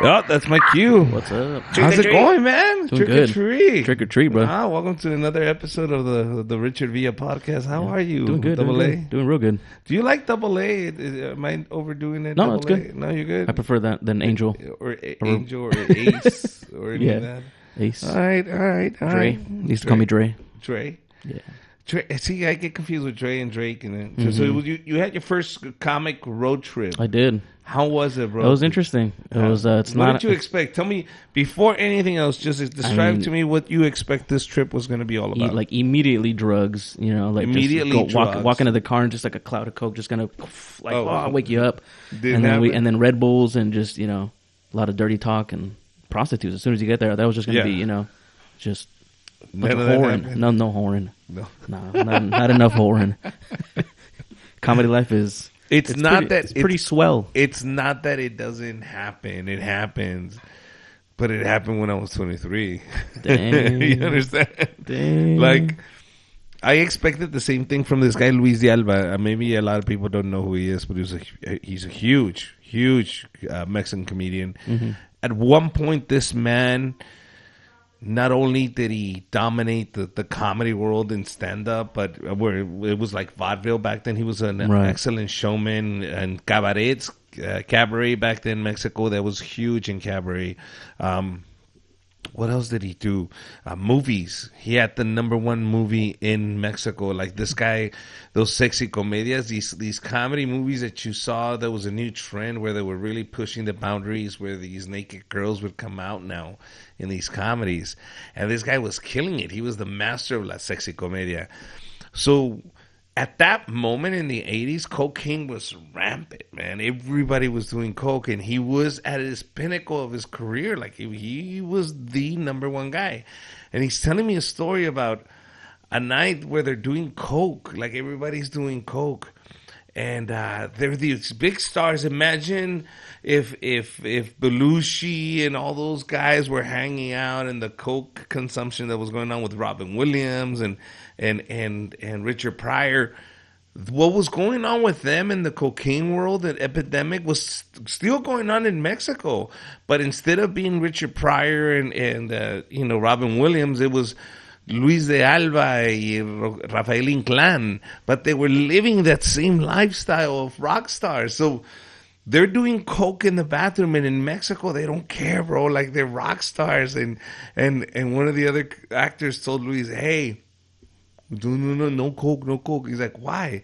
Oh, that's my cue. What's up? How's it going, man? Doing Trick good. or treat. Trick or treat, bro. Ah, welcome to another episode of the Richard Villa podcast. How are you? Doing good. Double doing A. good. Doing real good. Do you like Double A? Am I overdoing it? No, double it's good. A? No, you're good. I prefer that than Angel. Or Angel or Ace or any of that. Ace. All right. Dre. He used to call me Dre. Dre. Yeah. Dre. See, I get confused with Dre and Drake. And then, so you had your first comic road trip. I did. How was it, bro? It was interesting. It was. It's what not. What did you expect? Tell me before anything else. Just describe to me what you expect this trip was going to be all about. Like immediately drugs. You know, like immediately just drugs. walk into the car and just like a cloud of coke, just gonna wake you up. Didn't and then Red Bulls and just a lot of dirty talk and prostitutes. As soon as you get there, that was just gonna be just bunch of whoring. No whoring. No, not enough whoring. Comedy life is. It's pretty swell. It's not that it doesn't happen. It happens. But it happened when I was 23. Dang. You understand? Dang. Like, I expected the same thing from this guy, Luis de Alba. Maybe a lot of people don't know who he is, but he's a huge Mexican comedian. Mm-hmm. At one point, this man... Not only did he dominate the comedy world in stand-up, but where it was like vaudeville back then. He was an excellent showman and cabarets. Cabaret back then in Mexico, that was huge in cabaret. What else did he do? Movies. He had the #1 movie in Mexico. Like this guy, those sexy comedias, these comedy movies that you saw, there was a new trend where they were really pushing the boundaries where these naked girls would come out now in these comedies. And this guy was killing it. He was the master of la sexy comedia. So at that moment in the 80s, cocaine was rampant, man. Everybody was doing coke, and he was at his pinnacle of his career. Like, he was the #1 guy. And he's telling me a story about a night where they're doing coke. Like, everybody's doing coke. And they're these big stars. Imagine if Belushi and all those guys were hanging out in the coke consumption that was going on with Robin Williams and Richard Pryor. What was going on with them in the cocaine world, that epidemic, was still going on in Mexico. But instead of being Richard Pryor and Robin Williams, it was Luis de Alba and Rafael Inclán, but they were living that same lifestyle of rock stars. So they're doing coke in the bathroom, and in Mexico they don't care, bro. Like, they're rock stars. And one of the other actors told Luis, "Hey, no coke, no coke." He's like, "Why?"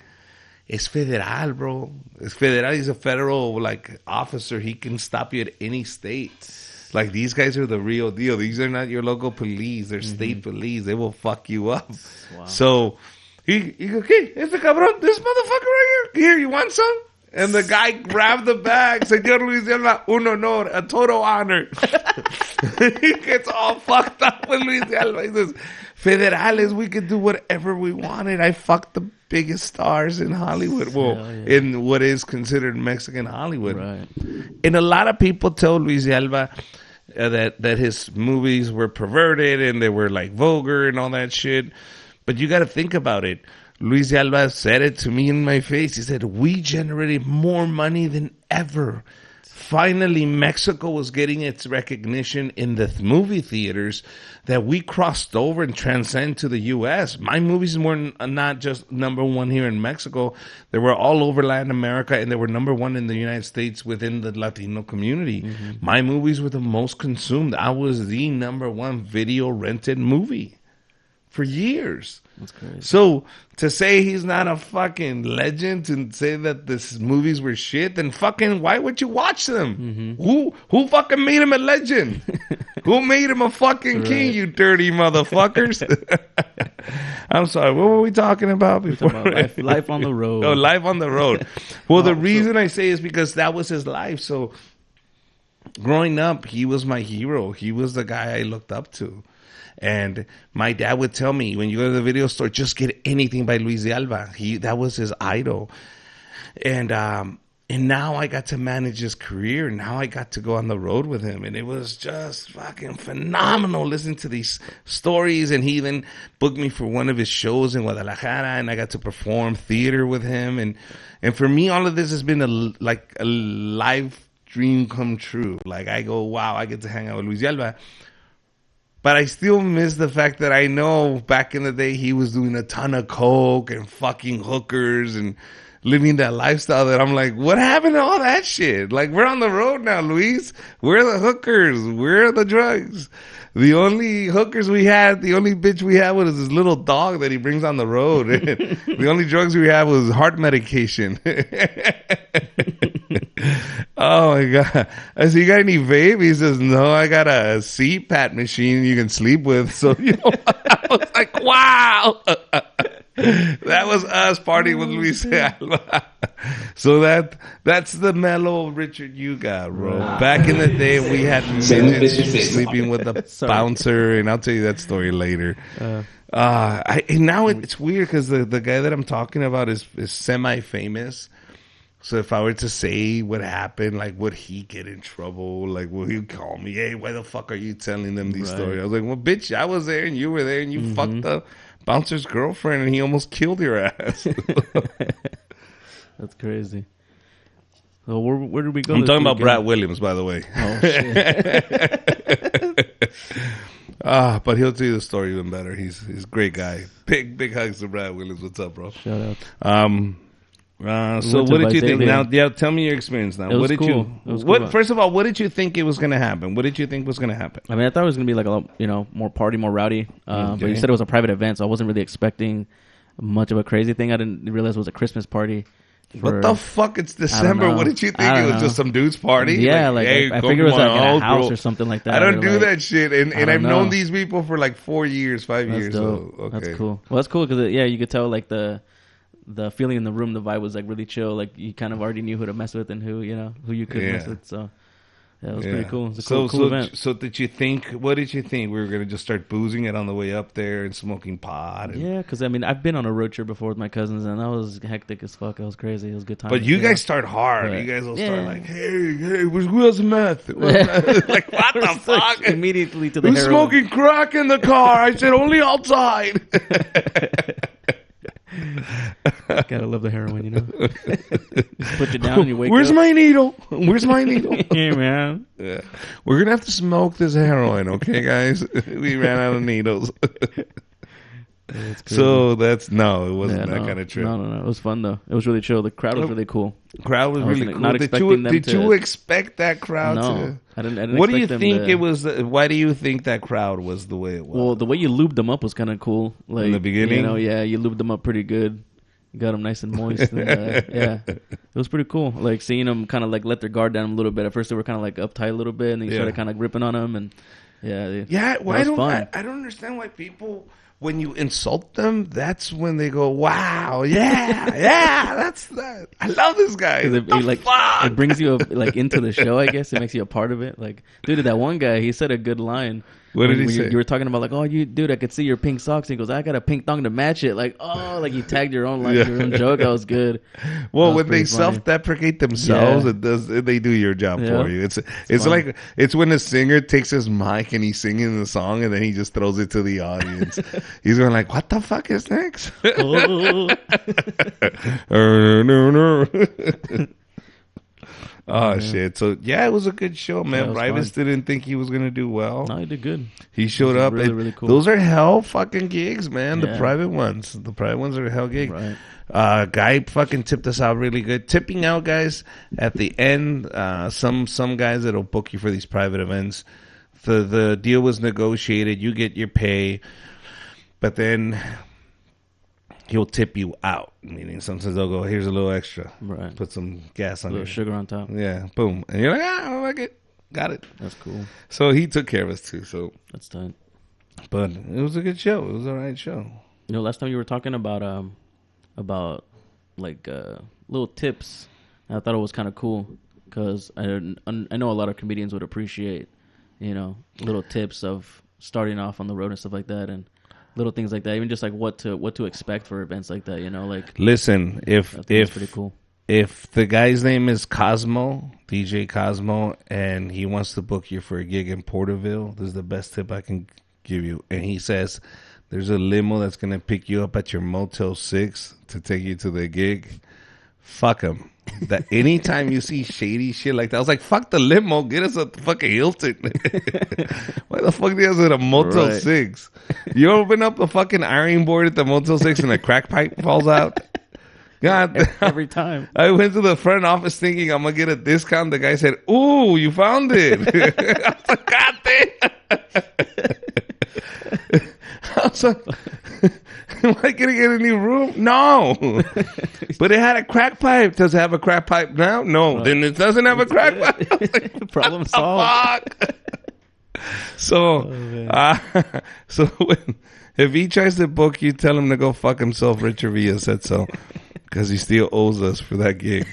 "It's federal, bro. It's federal. He's a federal officer. He can stop you at any state. Like, these guys are the real deal. These are not your local police. They're state police. They will fuck you up." Wow. So he goes, "Okay, it's the cabrón, this motherfucker right here. Here, you want some?" And the guy grabbed the bag. "Señor Luis de Alba, un honor, a total honor." He gets all fucked up with Luis de Alba. He says, "Federales, we could do whatever we wanted. I fucked the biggest stars in Hollywood." Well, in what is considered Mexican Hollywood. Right. And a lot of people tell Luis de Alba that his movies were perverted and they were like vulgar and all that shit. But you got to think about it. Luis de Alba said it to me in my face. He said, "We generated more money than ever. Finally, Mexico was getting its recognition in the movie theaters that we crossed over and transcend to the U.S. My movies were not just #1 here in Mexico. They were all over Latin America, and they were #1 in the United States within the Latino community. Mm-hmm. My movies were the most consumed. I was the #1 video rented movie for years." That's crazy. So to say he's not a fucking legend, to say that this movies were shit, then fucking why would you watch them? Mm-hmm. Who fucking made him a legend? Who made him a fucking king? You dirty motherfuckers! I'm sorry. What were we talking about before? Life on the road. Oh, life on the road. Well, the reason I say is because that was his life. So growing up, he was my hero. He was the guy I looked up to. And my dad would tell me, when you go to the video store, just get anything by Luis de Alba. That was his idol. And now I got to manage his career. Now I got to go on the road with him. And it was just fucking phenomenal listening to these stories. And he even booked me for one of his shows in Guadalajara. And I got to perform theater with him. And for me, all of this has been a life dream come true. Like, I go, wow, I get to hang out with Luis Alba. But I still miss the fact that I know back in the day he was doing a ton of coke and fucking hookers and living that lifestyle that I'm like, what happened to all that shit? Like, we're on the road now, Luis. We're the hookers. We're the drugs. The only hookers we had, the only bitch we had was this little dog that he brings on the road. The only drugs we had was heart medication. Oh my God. I said, you got any vape? He says, no, I got a CPAP machine you can sleep with. So, you know, I was like, wow. That was us partying with Luis Alba. So that's the mellow Richard you got, bro. Back in the day, we had midgets sleeping with the bouncer, and I'll tell you that story later. Now it's weird because the guy that I'm talking about is semi-famous. So if I were to say what happened, like, would he get in trouble? Like, will he call me? Hey, why the fuck are you telling them these stories? I was like, well, bitch, I was there and you were there and you fucked the bouncer's girlfriend and he almost killed your ass. That's crazy. So where did we go? I'm talking about Brad Williams, by the way. Oh, shit. But he'll tell you the story even better. He's a great guy. Big hugs to Brad Williams. What's up, bro? Shout out. So what did you think? Now, yeah, tell me your experience now. What did you? First of all, what did you think it was going to happen? What did you think was going to happen? I mean, I thought it was going to be like a lot, more party, more rowdy. But you said it was a private event, so I wasn't really expecting much of a crazy thing. I didn't realize it was a Christmas party. What the fuck? It's December. What did you think? It was just some dude's party? Yeah, hey, I figured it was like in a house or something like that. I don't do that shit, and I've known these people for like 4 years, 5 years. So, okay. That's cool. Well, that's cool because you could tell like the feeling in the room, the vibe was like really chill. Like you kind of already knew who to mess with and who you could mess with. So yeah, it was pretty cool. It was a cool event. So what did you think? We were going to just start boozing it on the way up there and smoking pot? Yeah, because I mean, I've been on a road trip before with my cousins and that was hectic as fuck. It was crazy. It was a good time. But you guys start hard. You guys will start like, hey, who has meth? Like, what the fuck? Like, immediately to the Who's heroin. smoking crack in the car? I said, only outside. Gotta love the heroin, Just put you down and you wake Where's up. my needle? Where's my needle? Hey, man. Yeah. We're going to have to smoke this heroin, okay, guys? We ran out of needles. So it wasn't that kind of trip. No. It was fun, though. It was really chill. The crowd was really cool. Crowd was really cool. Not expecting them Did you expect that crowd to... I didn't what do you think it was? Why do you think that crowd was the way it was? Well, the way you lubed them up was kind of cool. Like, in the beginning? You lubed them up pretty good. You got them nice and moist. And, it was pretty cool. Like, seeing them kind of like let their guard down a little bit. At first, they were kind of like uptight a little bit, and then you started kind of ripping on them. And I don't understand why people... When you insult them, that's when they go, wow, that's that. I love this guy. It brings you into the show, I guess. It makes you a part of it. Like, dude, that one guy, he said a good line. What did he say? You were talking about, like, oh, dude, I could see your pink socks. And he goes, I got a pink thong to match it. Like, oh, like you tagged your own your own joke. That was good. Well, when they self-deprecate themselves, they do your job for you. It's like it's when a singer takes his mic and he's singing the song and then he just throws it to the audience. He's going like, what the fuck is next? Oh, shit. So, it was a good show, man. Rivest didn't think he was going to do well. No, he did good. He showed up. Really, really cool. Those are hell fucking gigs, man. The private ones. The private ones are hell gigs. Right. Guy fucking tipped us out really good. Tipping out, guys, at the end, some guys that'll book you for these private events. The deal was negotiated. You get your pay. But then... he'll tip you out, meaning sometimes they'll go, here's a little extra. Right. Put some gas on it. A little sugar on top. Yeah, boom. And you're like, I like it. Got it. That's cool. So he took care of us, too. So that's tight. But it was a good show. It was all right show. Last time you were talking about little tips, I thought it was kind of cool because I know a lot of comedians would appreciate, little tips of starting off on the road and stuff like that, and little things like that, even just like what to expect for events like that, Listen, if pretty cool. If the guy's name is Cosmo, DJ Cosmo, and he wants to book you for a gig in Porterville, this is the best tip I can give you. And he says there's a limo that's gonna pick you up at your Motel 6 to take you to the gig. Fuck him. that anytime you see shady shit like that, I was like, fuck the limo, get us a fucking Hilton. Why the fuck do you have at a Motel 6? You open up the fucking ironing board at the Motel 6 and a crack pipe falls out? God, every time. I went to the front office thinking I'm gonna get a discount. The guy said, "Ooh, you found it." I was like, God damn. I was like, am I gonna get a new room? No. But it had a crack pipe. Does it have a crack pipe now? No. Then it doesn't have a crack pipe. Like, problem solved. So, so if he tries to book you, tell him to go fuck himself. Richard Villa said so. Because he still owes us for that gig.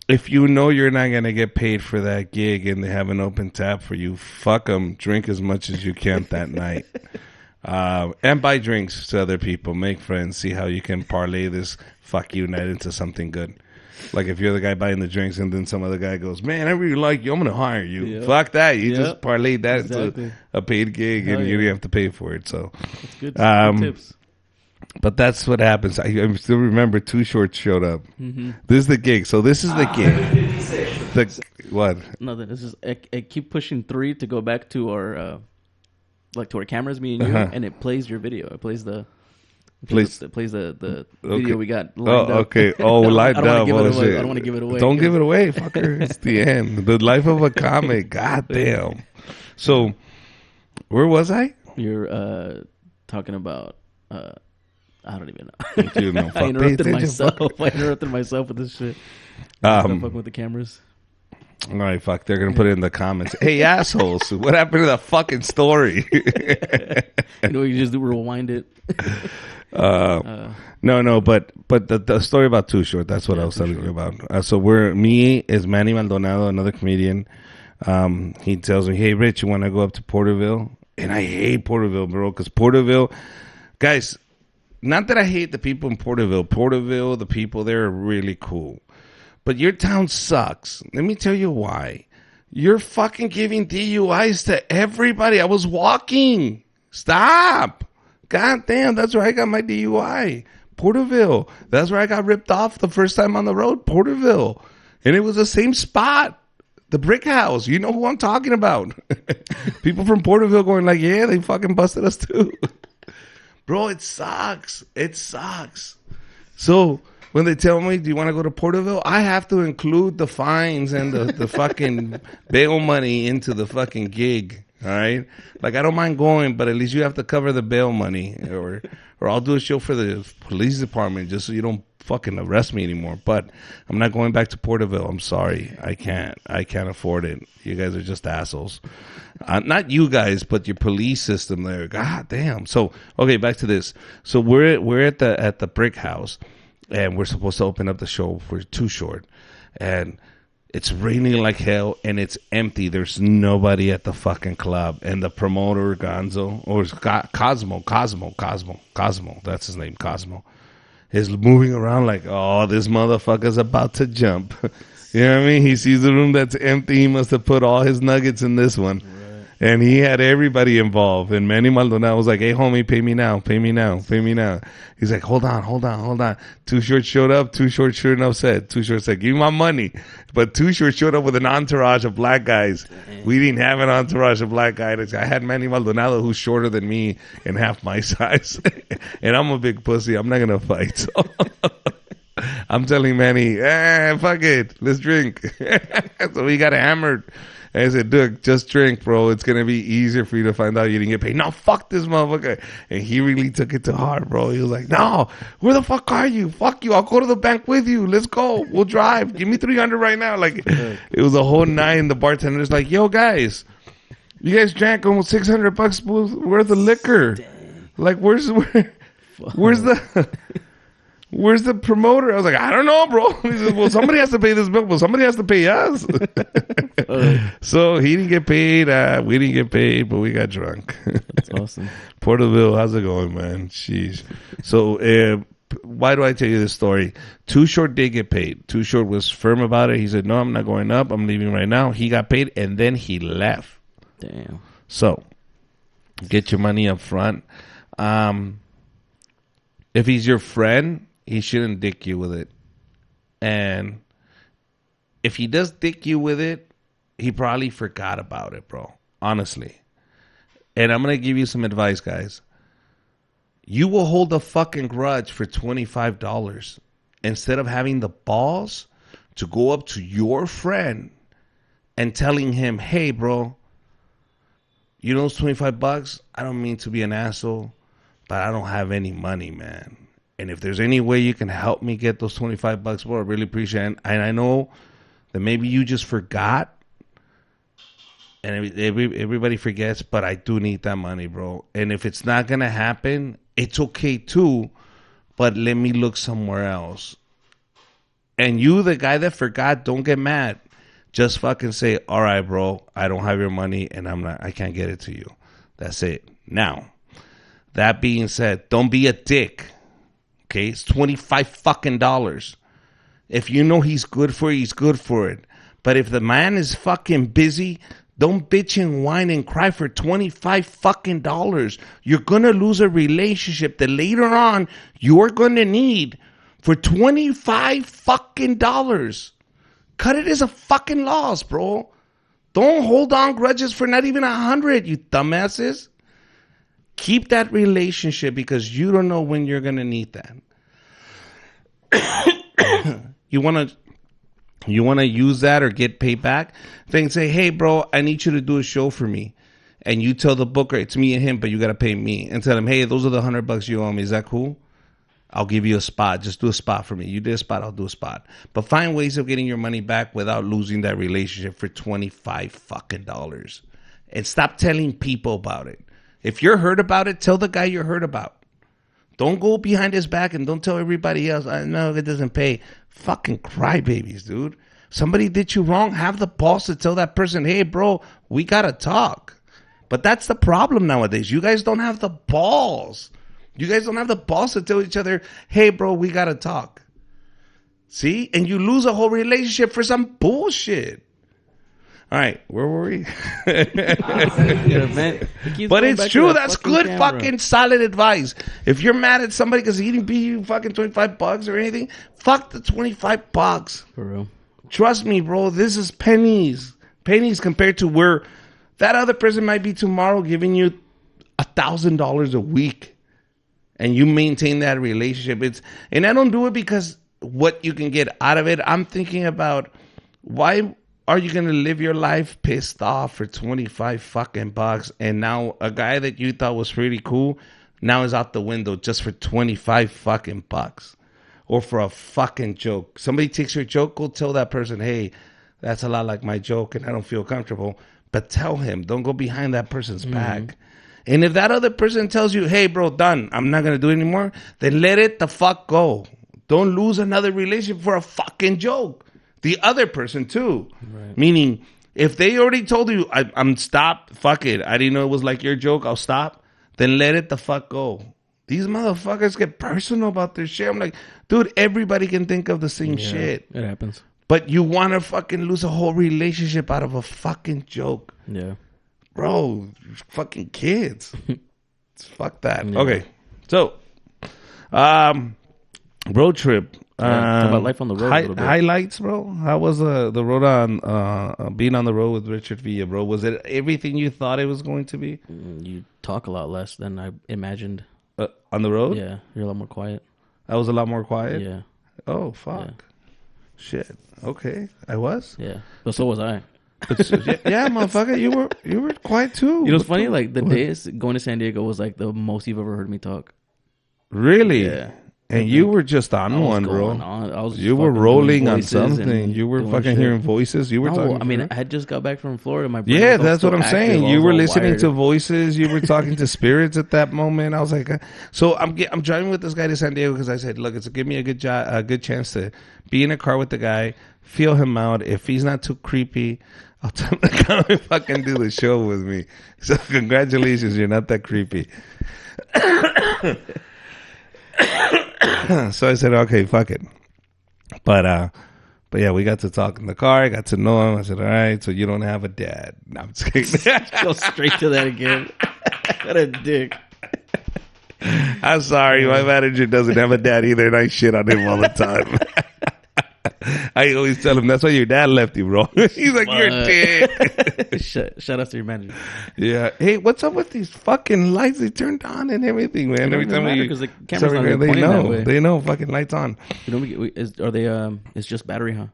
If you know you're not going to get paid for that gig and they have an open tap for you, fuck them. Drink as much as you can that night. And buy drinks to other people. Make friends. See how you can parlay this fuck you night into something good. Like if you're the guy buying the drinks and then some other guy goes, man, I really like you. I'm going to hire you. Yep. Fuck that. You just parlayed that into a paid gig and you didn't have to pay for it. So that's good. Good tips. But that's what happens. I still remember Too Short showed up. Mm-hmm. This is the gig. So this is the gig. What? Nothing. This is. I keep pushing 3 to go back to our, to our cameras, me and you, and it plays your video. It plays the. It plays the video we got lined up. Okay. Oh, lined up. I don't want to give it away. Don't give it away, fucker. It's the end. The life of a comic. God damn. So, where was I? You're talking about. I don't even know. You know, I interrupted myself with this shit. Fucking with the cameras. All right, fuck. They're gonna put it in the comments. Hey, assholes! What happened to the fucking story? You know, you just rewind it. No, but the story about Too Short. That's what I was telling you about. So me is Manny Maldonado, another comedian. He tells me, "Hey, Rich, you want to go up to Porterville?" And I hate Porterville, bro, because Porterville, guys. Not that I hate the people in Porterville. Porterville, the people there are really cool. But your town sucks. Let me tell you why. You're fucking giving DUIs to everybody. I was walking. Stop. God damn, that's where I got my DUI. Porterville. That's where I got ripped off the first time on the road. Porterville. And it was the same spot. The brick house. You know who I'm talking about. People from Porterville going like, yeah, they fucking busted us too. Bro, it sucks. It sucks. So when they tell me, do you want to go to Porterville? I have to include the fines and the fucking bail money into the fucking gig. All right? Like, I don't mind going, but at least you have to cover the bail money. Or I'll do a show for the police department just so you don't fucking arrest me anymore. But I'm not going back to Porterville. I'm sorry. I can't afford it. You guys are just assholes. Not you guys, but your police system there. God damn. So, okay, back to this. So we're at the brick house, and we're supposed to open up the show for Too Short, and it's raining like hell, and it's empty. There's nobody at the fucking club, and the promoter Gonzo or Cosmo. That's his name, Cosmo. Is moving around like, oh, this motherfucker's about to jump. You know what I mean? He sees the room that's empty. He must have put all his nuggets in this one. Right. And he had everybody involved. And Manny Maldonado was like, hey, homie, pay me now. He's like, hold on. Too Short showed up. Too Short sure enough said. Too Short said, give me my money. But Too Short showed up with an entourage of black guys. Damn. We didn't have an entourage of black guys. I had Manny Maldonado, who's shorter than me and half my size. And I'm a big pussy. I'm not going to fight. So I'm telling Manny, fuck it. Let's drink. So we got hammered. And I said, dude, just drink, bro. It's going to be easier for you to find out you didn't get paid. No, fuck this motherfucker. And he really took it to heart, bro. He was like, no, where the fuck are you? Fuck you. I'll go to the bank with you. Let's go. We'll drive. Give me $300 right now. Like, it was a whole night. And the bartender's like, yo, guys, you guys drank almost $600 worth of liquor. Dang. Like, where's the promoter? I was like, I don't know, bro. He says, well, somebody has to pay this bill. Well, somebody has to pay us. So he didn't get paid. We didn't get paid, but we got drunk. That's awesome. Porterville, how's it going, man? Jeez. So why do I tell you this story? Too Short did get paid. Too Short was firm about it. He said, no, I'm not going up. I'm leaving right now. He got paid, and then he left. Damn. So get your money up front. If he's your friend, he shouldn't dick you with it. And if he does dick you with it, he probably forgot about it, bro. Honestly. And I'm going to give you some advice, guys. You will hold a fucking grudge for $25 instead of having the balls to go up to your friend and telling him, hey, bro, you know those $25? I don't mean to be an asshole, but I don't have any money, man. And if there's any way you can help me get those $25, bro, I really appreciate it. And I know that maybe you just forgot. And everybody forgets, but I do need that money, bro. And if it's not going to happen, it's okay too, but let me look somewhere else. And you, the guy that forgot, don't get mad. Just fucking say, all right, bro, I don't have your money and I can't get it to you. That's it. Now, that being said, don't be a dick. Okay? It's $25 fucking dollars. If you know he's good for it, he's good for it. But if the man is fucking busy, don't bitch and whine and cry for $25 fucking dollars. You're going to lose a relationship that later on you're going to need for $25 fucking dollars. Cut it as a fucking loss, bro. Don't hold on grudges for not even 100, you dumbasses. Keep that relationship because you don't know when you're going to need that. You want to use that or get paid back? Then say, hey, bro, I need you to do a show for me. And you tell the booker, it's me and him, but you got to pay me. And tell him, hey, those are the $100 you owe me. Is that cool? I'll give you a spot. Just do a spot for me. You did a spot, I'll do a spot. But find ways of getting your money back without losing that relationship for $25 fucking dollars. And stop telling people about it. If you're hurt about it, tell the guy you're hurt about. Don't go behind his back and don't tell everybody else, no, it doesn't pay. Fucking crybabies, dude. Somebody did you wrong, have the balls to tell that person, hey, bro, we got to talk. But that's the problem nowadays. You guys don't have the balls. You guys don't have the balls to tell each other, hey, bro, we got to talk. See? And you lose a whole relationship for some bullshit. All right, where were we? But it's true. That's good fucking solid advice. If you're mad at somebody because he didn't pay you fucking $25 or anything, fuck the $25. For real. Trust me, bro. This is pennies. Pennies compared to where that other person might be tomorrow giving you $1,000 a week. And you maintain that relationship. And I don't do it because what you can get out of it. I'm thinking about why are you going to live your life pissed off for 25 fucking bucks? And now a guy that you thought was pretty cool now is out the window just for 25 fucking bucks. Or for a fucking joke. Somebody takes your joke, go tell that person, hey, that's a lot like my joke and I don't feel comfortable. But tell him, don't go behind that person's back. And if that other person tells you, hey, bro, done, I'm not going to do it anymore, then let it the fuck go. Don't lose another relationship for a fucking joke. The other person, too. Right. Meaning, if they already told you, I'm stopped, fuck it. I didn't know it was like your joke, I'll stop. Then let it the fuck go. These motherfuckers get personal about their shit. I'm like, dude, everybody can think of the same shit. It happens. But you want to fucking lose a whole relationship out of a fucking joke. Yeah. Bro, fucking kids. Fuck that. Yeah. Okay. So, road trip. Talk about life on the road a little bit. Highlights, bro. How was the road on being on the road with Richard Villa, bro? Was it everything you thought it was going to be? You talk a lot less than I imagined. On the road? Yeah, you're a lot more quiet. I was a lot more quiet? Yeah. Oh, fuck. Yeah. Shit. Okay. I was? Yeah. But so was I. Yeah, motherfucker. You were quiet too. You know what's funny? Like the days going to San Diego was like the most you've ever heard me talk. Really? Yeah. And you were just on one, bro. You were rolling on something. You were fucking hearing voices. You were talking. I mean, I had just got back from Florida. My yeah, that's what I'm saying. You were listening to voices. You were talking to spirits at that moment. I was like, so I'm driving with this guy to San Diego because I said, look, it's give me a good chance to be in a car with the guy, feel him out. If he's not too creepy, I'll tell him to come and fucking do the show with me. So congratulations, you're not that creepy. So I said, okay, fuck it. But yeah, we got to talk in the car. I got to know him. I said, all right, so you don't have a dad. No, I'm just kidding. Go straight to that again. What a dick. I'm sorry. My manager doesn't have a dad either, and I shit on him all the time. I always tell him, that's why your dad left you, bro. He's like, you're a dick. Shout out to your manager. Yeah. Hey, what's up with these fucking lights they turned on and everything, man? Every time because the camera's not pointing that way. They know fucking lights on. Are they? It's just battery, huh?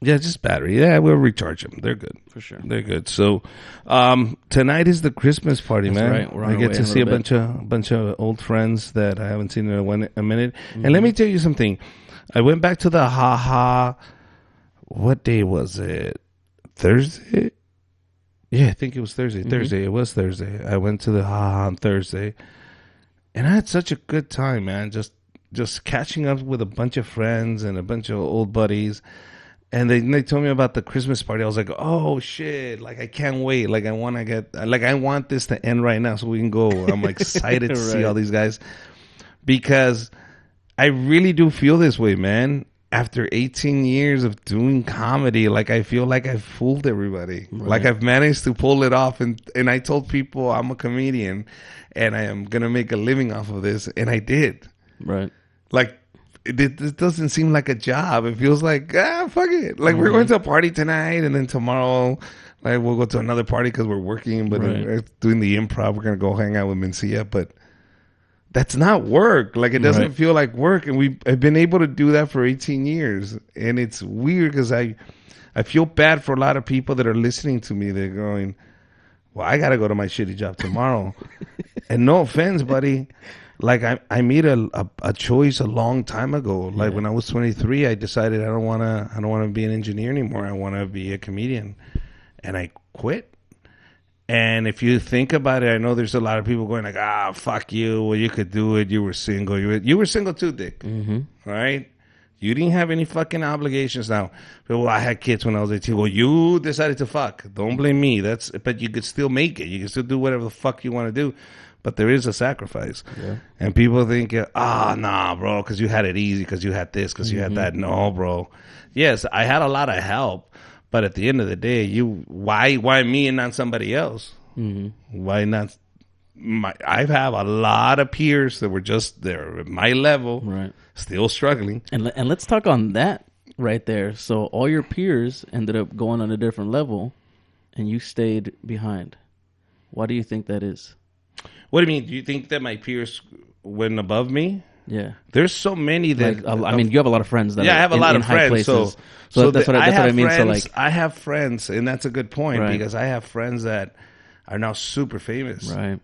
Yeah, just battery. Yeah, we'll recharge them. They're good. For sure. They're good. So, tonight is the Christmas party, That's man. Right. I get to see a bunch of old friends that I haven't seen in a minute. Mm-hmm. And let me tell you something. I went back to the what day was it? Thursday? Yeah, I think it was Thursday. Mm-hmm. Thursday. It was Thursday. I went to the on Thursday. And I had such a good time, man. Just catching up with a bunch of friends and a bunch of old buddies. And they told me about the Christmas party. I was like, oh shit! Like I can't wait. Like I want this to end right now so we can go. I'm excited to see all these guys because I really do feel this way, man. After 18 years of doing comedy, like I feel like I've fooled everybody. Right. Like I've managed to pull it off, and I told people I'm a comedian and I am gonna make a living off of this, and I did. Right. Like. It doesn't seem like a job. It feels like, fuck it. Like, we're going to a party tonight, and then tomorrow, like, we'll go to another party because we're working, but we're doing the improv. We're going to go hang out with Mencia, but that's not work. Like, it doesn't feel like work, and I've been able to do that for 18 years, and it's weird because I feel bad for a lot of people that are listening to me. They're going, well, I got to go to my shitty job tomorrow. And no offense, buddy. Like I made a choice a long time ago. Like when I was 23, I decided I don't want to be an engineer anymore. I want to be a comedian, and I quit. And if you think about it, I know there's a lot of people going like, fuck you. Well, you could do it. You were single. You were single too, Dick. Mm-hmm. Right? You didn't have any fucking obligations now. Well, I had kids when I was 18. Well, you decided to fuck. Don't blame me. But you could still make it. You can still do whatever the fuck you want to do. But there is a sacrifice. Yeah. And people think, nah, bro, because you had it easy, because you had this, because you had that. No, bro. Yes, I had a lot of help. But at the end of the day, why me and not somebody else? Mm-hmm. Why not? I have a lot of peers that were just there at my level, still struggling. And let's talk on that right there. So all your peers ended up going on a different level, and you stayed behind. Why do you think that is? What do you mean? Do you think that my peers went above me? Yeah. There's so many that... I mean, you have a lot of friends that I have a lot of friends. So that's what I mean. Friends, I have friends, and that's a good point, because I have friends that are now super famous. Right.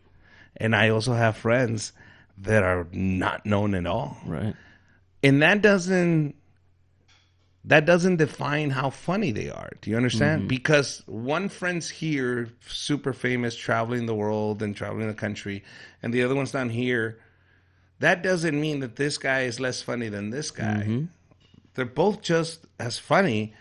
And I also have friends that are not known at all. Right. And that doesn't define how funny they are. Do you understand? Mm-hmm. Because one friend's here, super famous, traveling the world and traveling the country, and the other one's down here. That doesn't mean that this guy is less funny than this guy. Mm-hmm. They're both just as funny.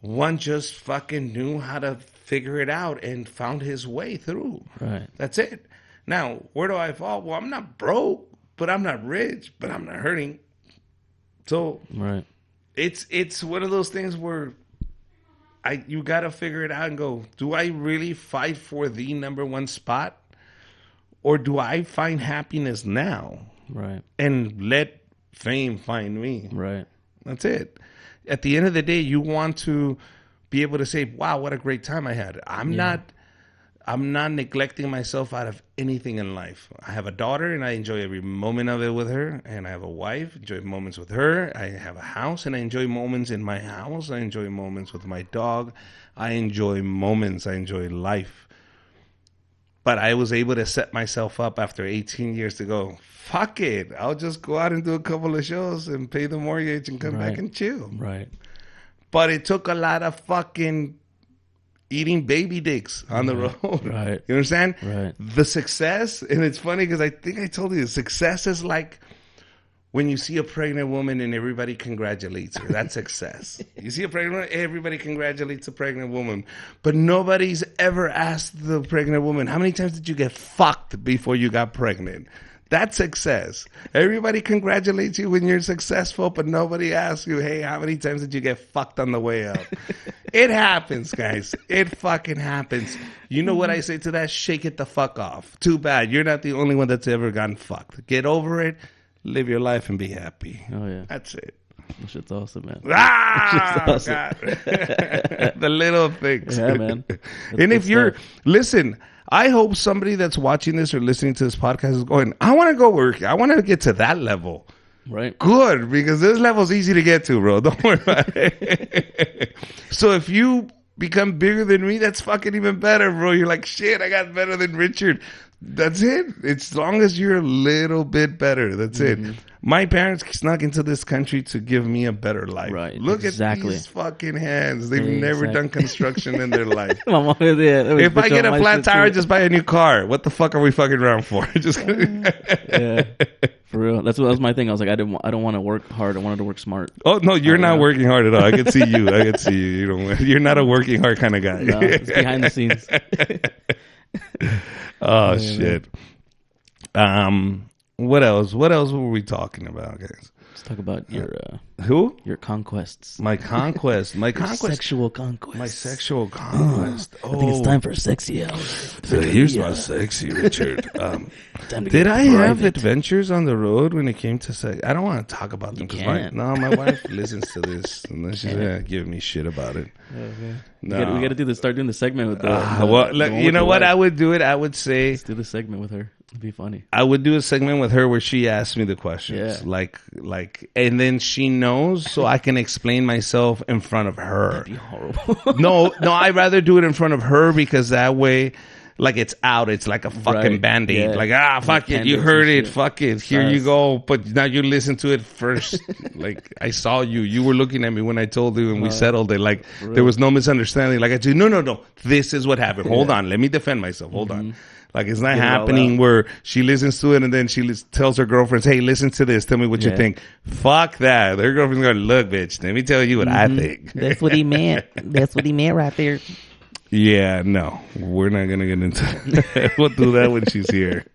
One just fucking knew how to figure it out and found his way through. Right. That's it. Now, where do I fall? Well, I'm not broke, but I'm not rich, but I'm not hurting. So... Right. It's one of those things where you got to figure it out and go, do I really fight for the number one spot? Or do I find happiness now? Right. And let fame find me. Right. That's it. At the end of the day, you want to be able to say, wow, what a great time I had. I'm not neglecting myself out of anything in life. I have a daughter, and I enjoy every moment of it with her. And I have a wife, enjoy moments with her. I have a house, and I enjoy moments in my house. I enjoy moments with my dog. I enjoy moments. I enjoy life. But I was able to set myself up after 18 years to go, fuck it. I'll just go out and do a couple of shows and pay the mortgage and come back and chill. Right. But it took a lot of fucking... eating baby dicks on the road. Right. You understand? Right. The success, and it's funny because I think I told you, success is like when you see a pregnant woman and everybody congratulates her. That's success. You see a pregnant woman, everybody congratulates a pregnant woman. But nobody's ever asked the pregnant woman, how many times did you get fucked before you got pregnant? That's success. Everybody congratulates you when you're successful, but nobody asks you, hey, how many times did you get fucked on the way up? It happens, guys. It fucking happens. You know what I say to that? Shake it the fuck off. Too bad. You're not the only one that's ever gotten fucked. Get over it. Live your life and be happy. Oh, yeah. That's it. That shit's awesome, man. Awesome. God. The little things. Yeah, man. And if you're, listen, I hope somebody that's watching this or listening to this podcast is going, I want to go work. I want to get to that level. Right. Good, because this level's easy to get to, bro. Don't worry about it. So if you become bigger than me, that's fucking even better, bro. You're like, shit, I got better than Richard. That's it. It's as long as you're a little bit better. That's it. My parents snuck into this country to give me a better life. Right. Look at these fucking hands. They've never done construction in their life. If I get a flat tire, just buy a new car. What the fuck are we fucking around for? Just yeah. For real. That was my thing. I was like, I don't want to work hard. I wanted to work smart. Oh no, you're not working hard at all. I can see you. You're not a working hard kind of guy. No, it's behind the scenes. Oh shit. What else? What else were we talking about, guys? Let's talk about your who? Your conquests. My conquest. My conquest. Sexual conquest. My sexual conquest. I think it's time for sexy hour. So here's my sexy Richard. Did I have adventures on the road when it came to sex? I don't want to talk about them because my wife listens to this and then she's giving me shit about it. Okay. No. We got to start doing the segment with you know what? I would do it. I would say, let's do the segment with her. It'd be funny. I would do a segment with her where she asks me the questions, like, and then she knows, so I can explain myself in front of her. That'd be horrible. No, I'd rather do it in front of her because that way, like, it's out. It's like a fucking Band-Aid. Yeah. Like, fuck it. You heard it. Fuck it. Here you go. But now you listen to it first. Like, I saw you. You were looking at me when I told you and we settled it. Like, there was no misunderstanding. Like, I said, no. This is what happened. Hold on. Let me defend myself. Hold on. Like, it's not happening where she listens to it and then she tells her girlfriends, hey, listen to this. Tell me what you think. Fuck that. Her girlfriend's going, look, bitch, let me tell you what I think. That's what he meant. That's what he meant right there. Yeah, no, we're not going to get into that. We'll do that when she's here.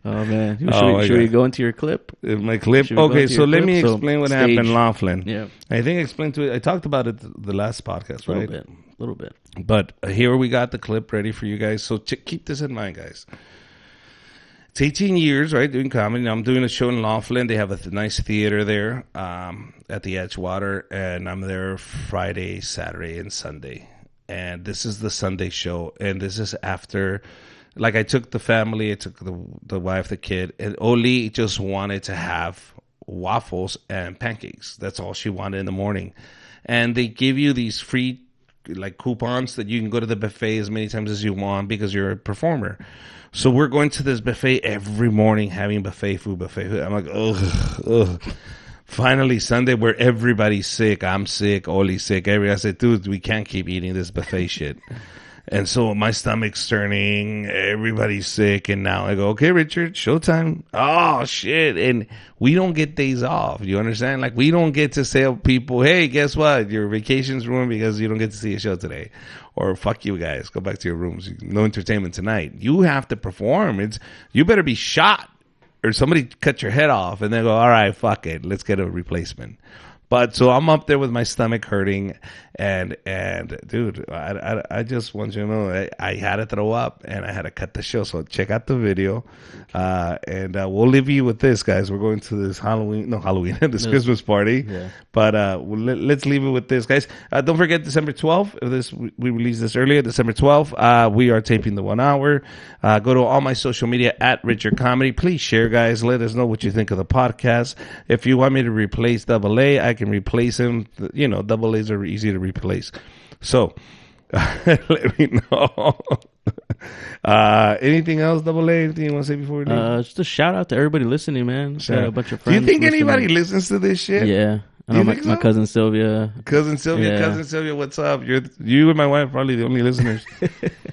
Oh, man. Should we go into your clip? My clip? Okay, so let me explain what happened in Laughlin. Yeah. I think I explained to it. I talked about it the last podcast, right? A little bit. But here we got the clip ready for you guys. So keep this in mind, guys. It's 18 years, right, doing comedy. Now, I'm doing a show in Laughlin. They have a nice theater there at the Edgewater. And I'm there Friday, Saturday, and Sunday. And this is the Sunday show. And this is after, like, I took the family, I took the wife, the kid, and Oli just wanted to have waffles and pancakes. That's all she wanted in the morning. And they give you these free, like, coupons that you can go to the buffet as many times as you want because you're a performer. So we're going to this buffet every morning, having buffet food. I'm like, ugh. Finally, Sunday, where everybody's sick. I'm sick. Oli's sick. I said, dude, we can't keep eating this buffet shit. And so my stomach's turning. Everybody's sick. And now I go, okay, Richard, showtime. Oh, shit. And we don't get days off. You understand? Like, we don't get to tell people, hey, guess what? Your vacation's ruined because you don't get to see a show today. Or fuck you guys. Go back to your rooms. No entertainment tonight. You have to perform. You better be shot. Or somebody cut your head off and then go, all right, fuck it. Let's get a replacement. But so I'm up there with my stomach hurting and dude, I just want you to know I had to throw up and I had to cut the show. So check out the video. And we'll leave you with this, guys. We're going to this Christmas party. Yeah. But let's leave it with this, guys. Don't forget December 12th. We released this earlier, December 12th. We are taping the 1 hour. Go to all my social media at Richard Comedy. Please share, guys. Let us know what you think of the podcast. If you want me to replace Double A, I can replace him. You know, Double A's are easy to replace. So let me know. Anything else, Double A? Anything you want to say before we leave? Just a shout out to everybody listening, man. Shout out a bunch of friends. Do you think anybody listens to this shit? Yeah. I know my cousin Sylvia. Cousin Sylvia, what's up? You and my wife probably the only listeners.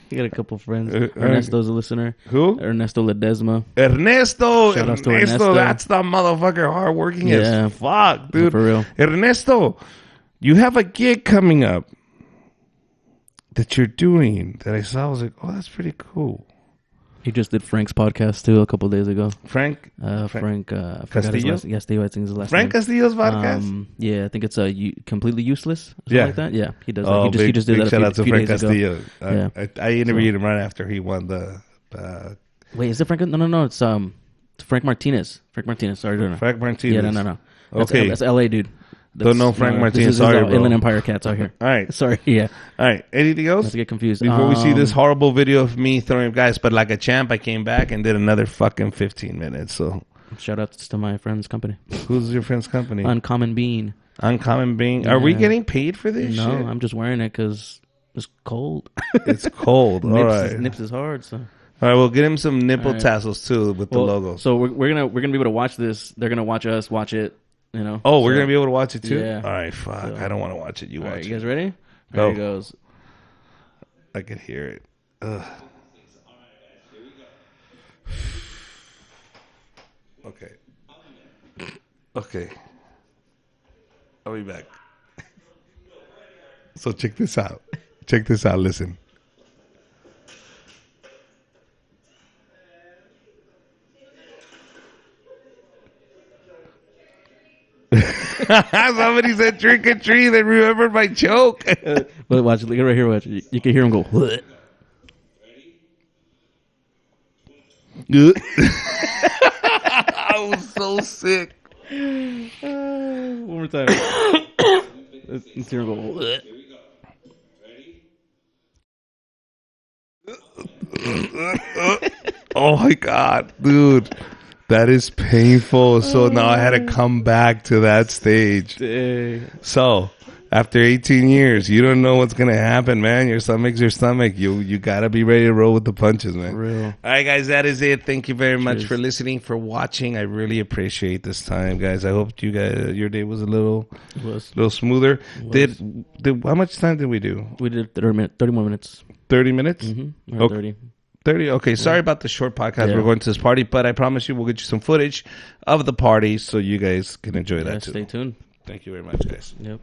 You got a couple friends. Ernesto's a listener. Who? Ernesto Ledesma. Ernesto, that's the motherfucker hardworking as fuck, dude. For real. Ernesto, you have a gig coming up that you're doing that I saw. I was like, oh, that's pretty cool. He just did Frank's podcast too a couple of days ago. Frank Castillo? Castillo, I think is his last Frank name. Castillo's podcast? Yeah, I think it's completely useless. Like that. Yeah, he does that. He just did that shout out to Frank Castillo. I interviewed him right after he won the... Wait, is it Frank? No, it's Frank Martinez. Frank Martinez, sorry. Frank Martinez. Yeah, no. That's LA dude. Don't know Frank Martinez. Sorry, bro. Inland Empire cats out here. All right. Sorry. Yeah. All right. Anything else? Not to get confused. Before we see this horrible video of me throwing guys, but like a champ, I came back and did another fucking 15 minutes. So shout outs to my friend's company. Who's your friend's company? Uncommon Bean. Uncommon Bean. Are we getting paid for this? No, shit? I'm just wearing it because it's cold. It's cold. All right. Nips is hard. So. All right, we'll get him some nipple tassels too with the logo. So we're gonna be able to watch this. They're gonna watch us watch it. You know. Oh, we're gonna be able to watch it too. Yeah. All right, fuck. So, I don't want to watch it. You watch it. You guys ready? Go. There it goes. I can hear it. Ugh. Okay. Okay. I'll be back. So check this out. Check this out. Listen. Somebody said trick or treat and remembered my joke. But watch, look right here. Watch. You can hear him go. What? I was so sick. One more time. Let's hear him go. What? Oh my god, dude. That is painful. So now I had to come back to that stage. Dang. So after 18 years, you don't know what's going to happen, man. Your stomach's your stomach. You got to be ready to roll with the punches, man. For real. All right, guys, that is it. Thank you very much for listening, for watching. I really appreciate this time, guys. I hope you guys, your day was a little smoother. How much time did we do? We did 30 more minutes. 30 minutes? Mm-hmm. Okay. 30. 30. Okay, sorry about the short podcast. We're going to this party, but I promise you we'll get you some footage of the party so you guys can enjoy that too. Stay tuned. Thank you very much, guys. Yep.